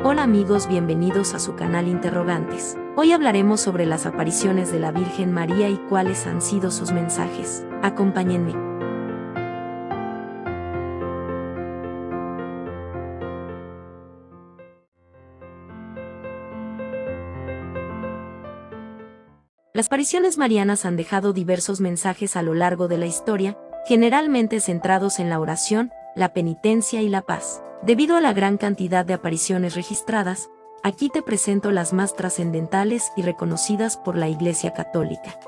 Hola amigos, bienvenidos a su canal Interrogantes. Hoy hablaremos sobre las apariciones de la Virgen María y cuáles han sido sus mensajes. Acompáñenme. Las apariciones marianas han dejado diversos mensajes a lo largo de la historia, generalmente centrados en la oración, la penitencia y la paz. Debido a la gran cantidad de apariciones registradas, aquí te presento las más trascendentales y reconocidas por la Iglesia Católica.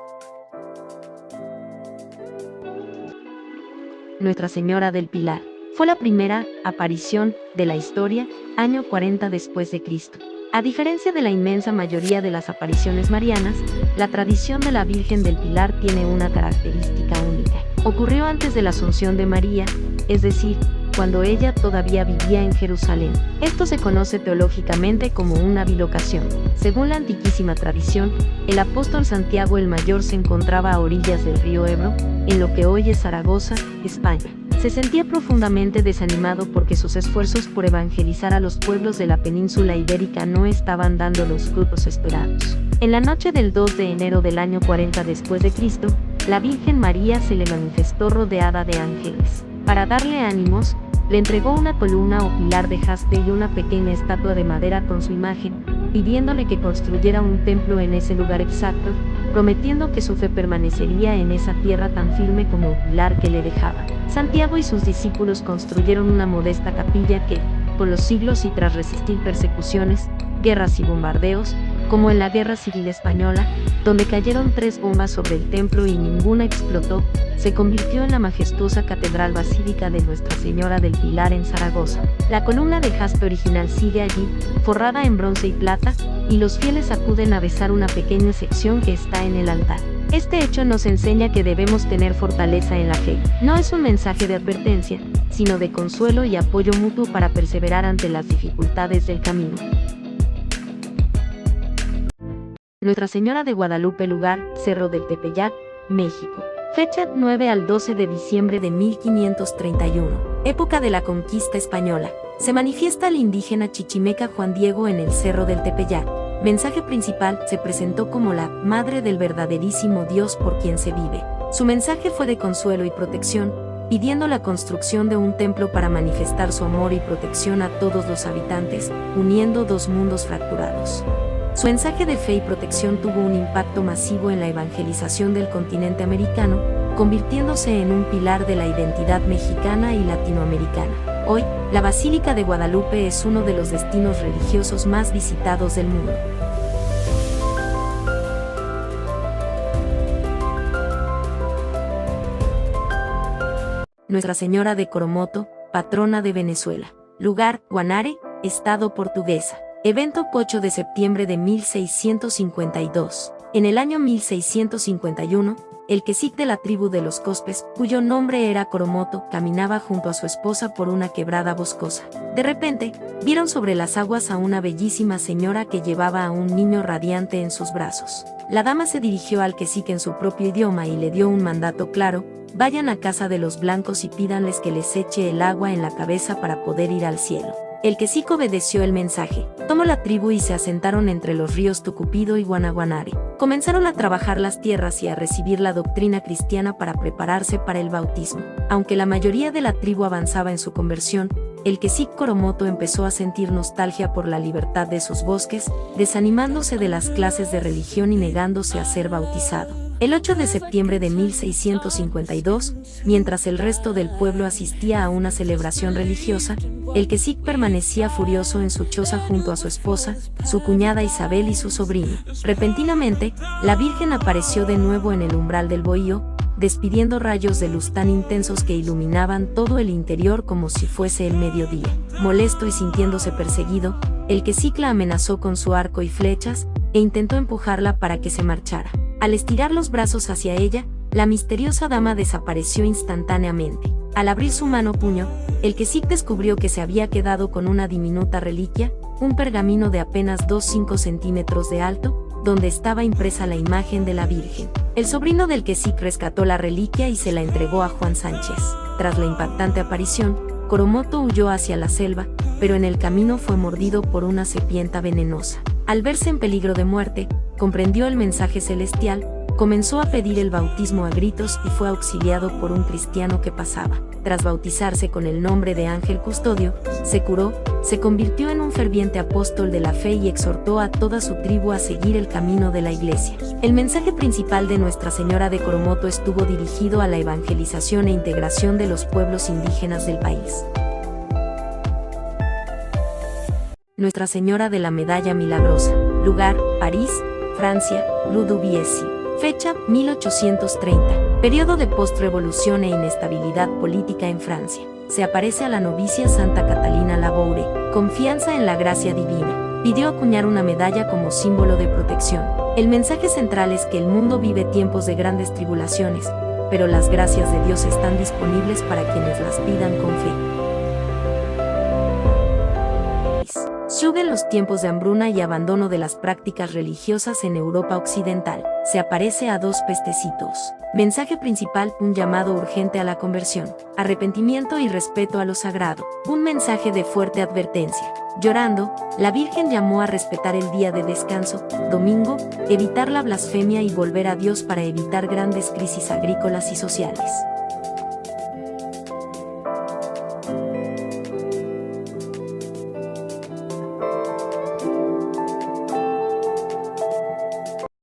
Nuestra Señora del Pilar fue la primera aparición de la historia, año 40 después de Cristo. A diferencia de la inmensa mayoría de las apariciones marianas, la tradición de la Virgen del Pilar tiene una característica única. Ocurrió antes de la Asunción de María, es decir, cuando ella todavía vivía en Jerusalén. Esto se conoce teológicamente como una bilocación. Según la antiquísima tradición, el apóstol Santiago el Mayor se encontraba a orillas del río Ebro, en lo que hoy es Zaragoza, España. Se sentía profundamente desanimado porque sus esfuerzos por evangelizar a los pueblos de la península ibérica no estaban dando los frutos esperados. En la noche del 2 de enero del año 40 después de Cristo, la Virgen María se le manifestó rodeada de ángeles. Para darle ánimos, le entregó una columna o pilar de jaspe y una pequeña estatua de madera con su imagen, pidiéndole que construyera un templo en ese lugar exacto, prometiendo que su fe permanecería en esa tierra tan firme como el pilar que le dejaba. Santiago y sus discípulos construyeron una modesta capilla que, por los siglos y tras resistir persecuciones, guerras y bombardeos, como en la Guerra Civil Española, donde cayeron 3 bombas sobre el templo y ninguna explotó, se convirtió en la majestuosa Catedral Basílica de Nuestra Señora del Pilar en Zaragoza. La columna de jaspe original sigue allí, forrada en bronce y plata, y los fieles acuden a besar una pequeña sección que está en el altar. Este hecho nos enseña que debemos tener fortaleza en la fe. No es un mensaje de advertencia, sino de consuelo y apoyo mutuo para perseverar ante las dificultades del camino. Nuestra Señora de Guadalupe, lugar, Cerro del Tepeyac, México. Fecha 9 al 12 de diciembre de 1531, época de la conquista española. Se manifiesta el indígena chichimeca Juan Diego en el Cerro del Tepeyac. Mensaje principal: se presentó como la Madre del verdaderísimo Dios por quien se vive. Su mensaje fue de consuelo y protección, pidiendo la construcción de un templo para manifestar su amor y protección a todos los habitantes, uniendo dos mundos fracturados. Su mensaje de fe y protección tuvo un impacto masivo en la evangelización del continente americano, convirtiéndose en un pilar de la identidad mexicana y latinoamericana. Hoy, la Basílica de Guadalupe es uno de los destinos religiosos más visitados del mundo. Nuestra Señora de Coromoto, patrona de Venezuela. Lugar, Guanare, Estado Portuguesa. Evento 8 de septiembre de 1652. En el año 1651, el cacique de la tribu de los Cospes, cuyo nombre era Coromoto, caminaba junto a su esposa por una quebrada boscosa. De repente, vieron sobre las aguas a una bellísima señora que llevaba a un niño radiante en sus brazos. La dama se dirigió al cacique en su propio idioma y le dio un mandato claro: vayan a casa de los blancos y pídanles que les eche el agua en la cabeza para poder ir al cielo. El cacique obedeció el mensaje, tomó la tribu y se asentaron entre los ríos Tucupido y Guanaguanare. Comenzaron a trabajar las tierras y a recibir la doctrina cristiana para prepararse para el bautismo. Aunque la mayoría de la tribu avanzaba en su conversión, el cacique Coromoto empezó a sentir nostalgia por la libertad de sus bosques, desanimándose de las clases de religión y negándose a ser bautizado. El 8 de septiembre de 1652, mientras el resto del pueblo asistía a una celebración religiosa, el cacique permanecía furioso en su choza junto a su esposa, su cuñada Isabel y su sobrino. Repentinamente, la Virgen apareció de nuevo en el umbral del bohío, despidiendo rayos de luz tan intensos que iluminaban todo el interior como si fuese el mediodía. Molesto y sintiéndose perseguido, el cacique la amenazó con su arco y flechas, e intentó empujarla para que se marchara. Al estirar los brazos hacia ella, la misteriosa dama desapareció instantáneamente. Al abrir su mano puño, el cacique descubrió que se había quedado con una diminuta reliquia, un pergamino de apenas 2,5 centímetros de alto, donde estaba impresa la imagen de la Virgen. El sobrino del cacique rescató la reliquia y se la entregó a Juan Sánchez. Tras la impactante aparición, Coromoto huyó hacia la selva, pero en el camino fue mordido por una serpiente venenosa. Al verse en peligro de muerte, comprendió el mensaje celestial, comenzó a pedir el bautismo a gritos y fue auxiliado por un cristiano que pasaba. Tras bautizarse con el nombre de Ángel Custodio, se curó, se convirtió en un ferviente apóstol de la fe y exhortó a toda su tribu a seguir el camino de la Iglesia. El mensaje principal de Nuestra Señora de Coromoto estuvo dirigido a la evangelización e integración de los pueblos indígenas del país. Nuestra Señora de la Medalla Milagrosa. Lugar: París, Francia, Rue Dubiesi. Fecha: 1830. Periodo de post-revolución e inestabilidad política en Francia. Se aparece a la novicia Santa Catalina Laboure. Confianza en la gracia divina. Pidió acuñar una medalla como símbolo de protección. El mensaje central es que el mundo vive tiempos de grandes tribulaciones, pero las gracias de Dios están disponibles para quienes las pidan con fe. Surgen los tiempos de hambruna y abandono de las prácticas religiosas en Europa Occidental. Se aparece a dos pestecitos. Mensaje principal: un llamado urgente a la conversión, arrepentimiento y respeto a lo sagrado. Un mensaje de fuerte advertencia. Llorando, la Virgen llamó a respetar el día de descanso, domingo, evitar la blasfemia y volver a Dios para evitar grandes crisis agrícolas y sociales.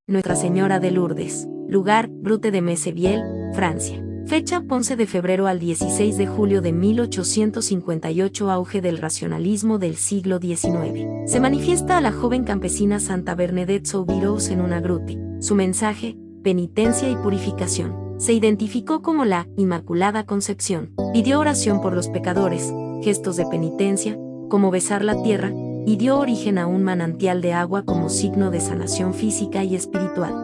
Nuestra Señora de Lourdes. Lugar: Brute de Metzevielle, Francia. Fecha: 11 de febrero al 16 de julio de 1858. Auge del racionalismo del siglo XIX. Se manifiesta a la joven campesina Santa Bernadette Soubirous en una grute. Su mensaje: penitencia y purificación. Se identificó como la Inmaculada Concepción. Pidió oración por los pecadores, gestos de penitencia, como besar la tierra, y dio origen a un manantial de agua como signo de sanación física y espiritual.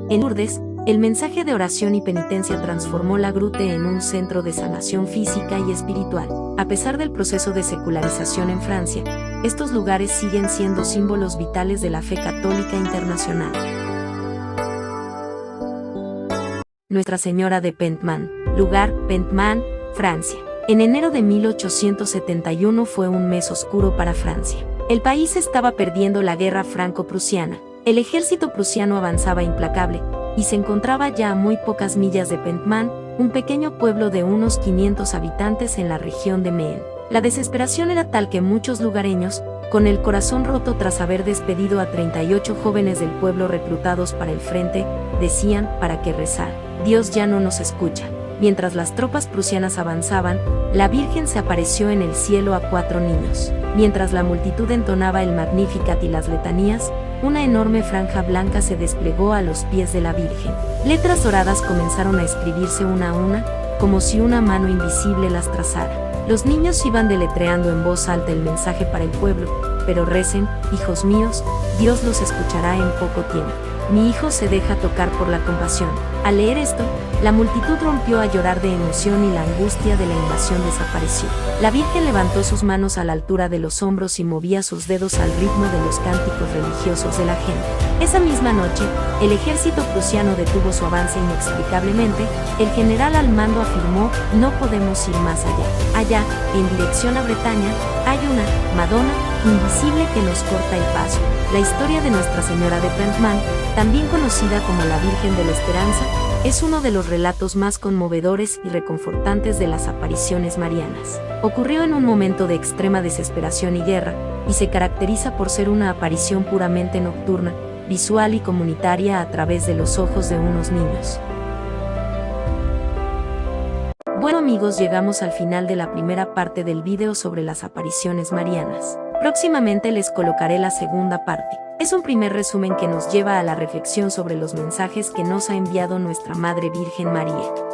En Lourdes, el mensaje de oración y penitencia transformó la grute en un centro de sanación física y espiritual. A pesar del proceso de secularización en Francia, estos lugares siguen siendo símbolos vitales de la fe católica internacional. Nuestra Señora de Pentman. Lugar: Pentman, Francia. En enero de 1871 fue un mes oscuro para Francia. El país estaba perdiendo la guerra franco-prusiana. El ejército prusiano avanzaba implacable, y se encontraba ya a muy pocas millas de Pentman, un pequeño pueblo de unos 500 habitantes en la región de Maine. La desesperación era tal que muchos lugareños, con el corazón roto tras haber despedido a 38 jóvenes del pueblo reclutados para el frente, decían: ¿para qué rezar? Dios ya no nos escucha. Mientras las tropas prusianas avanzaban, la Virgen se apareció en el cielo a 4 niños. Mientras la multitud entonaba el Magnificat y las letanías, una enorme franja blanca se desplegó a los pies de la Virgen. Letras doradas comenzaron a escribirse una a una, como si una mano invisible las trazara. Los niños iban deletreando en voz alta el mensaje para el pueblo: pero recen, hijos míos, Dios los escuchará en poco tiempo. Mi hijo se deja tocar por la compasión. Al leer esto, la multitud rompió a llorar de emoción y la angustia de la invasión desapareció. La Virgen levantó sus manos a la altura de los hombros y movía sus dedos al ritmo de los cánticos religiosos de la gente. Esa misma noche, el ejército prusiano detuvo su avance inexplicablemente. El general al mando afirmó: no podemos ir más allá. Allá, en dirección a Bretaña, hay una Madonna invisible que nos corta el paso. La historia de Nuestra Señora de Pentman, también conocida como la Virgen de la Esperanza, es uno de los relatos más conmovedores y reconfortantes de las apariciones marianas. Ocurrió en un momento de extrema desesperación y guerra, y se caracteriza por ser una aparición puramente nocturna, visual y comunitaria a través de los ojos de unos niños. Bueno amigos, llegamos al final de la primera parte del video sobre las apariciones marianas. Próximamente les colocaré la segunda parte. Es un primer resumen que nos lleva a la reflexión sobre los mensajes que nos ha enviado nuestra Madre Virgen María.